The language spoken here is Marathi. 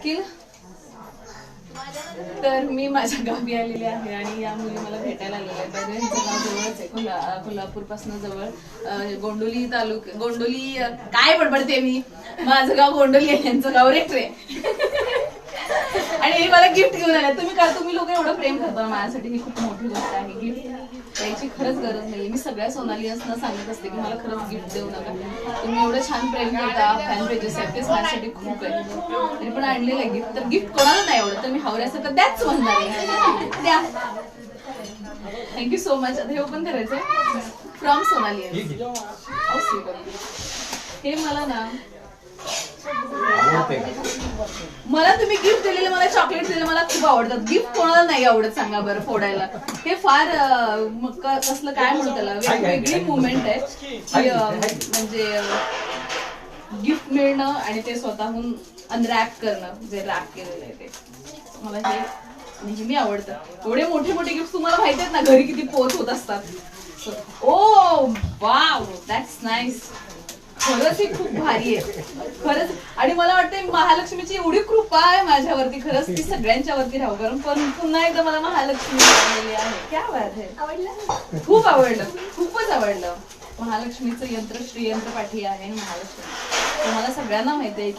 वकील. तर मी माझ्या गावी आलेले आहे आणि या मुली मला भेटायला आलेल्या आहेत. यांचं गाव जवळच आहे, कोल्हापूर पासून जवळ. गोंडोली काय बडबडते मी, माझं गाव गोंडोली आहे, यांचं गाव रेटरे. आणि हे मला गिफ्ट घेऊन आले. तुम्ही लोक एवढं प्रेम करता माझ्यासाठी, ही खूप मोठी गोष्ट आहे. गिफ्ट द्यायची खरंच गरज नाही. मी सगळ्या सोनालियन्सना सांगत असते की मला खरंच गिफ्ट देऊ नका. तुम्ही एवढं छान प्रेम करता, फॅन पेजेस आहेत, तेच माझ्यासाठी खूप आहे. तरी पण आणलेलं आहे गिफ्ट. तर गिफ्ट कोणाला नाही आवडत, तर मी हावऱ्यासारखं द्याच म्हणणार आहे. द्या. Thank you so much. आता हे ओपन करायचंय. फ्रॉम सोनालियन्स. हे मला ना, मला तुम्ही गिफ्ट दिलेलं, मला चॉकलेट दिलेलं मला खूप आवडतात. गिफ्ट कोणाला नाही आवडत सांगा बरं फोडायला. हे फार कसलं काय म्हणू त्याला, वेगळी मुवमेंट आहे की म्हणजे गिफ्ट मिळणं आणि ते स्वतःहून अनरॅप करणं, जे रॅप केलेलं आहे ते मला हे नेहमी आवडतं. एवढे मोठे मोठे गिफ्ट तुम्हाला माहिती आहेत ना घरी किती पोच होत असतात. ओ वाव, दॅट्स नाईस. खरंच ही खूप भारी आहे खरंच. आणि मला वाटतं महालक्ष्मीची एवढी कृपा आहे माझ्यावरती, खरंच ती सगळ्यांच्यावरती राहू. कारण पण पुन्हा एकदा मला महालक्ष्मी आवडलेली आहे. क्या बात आहे. आवडलं, खूप आवडलं, खूपच आवडलं. महालक्ष्मीचं यंत्र श्रीयंत्र पाठी आहे महालक्ष्मी. तुम्हाला सगळ्यांना माहिती आहे की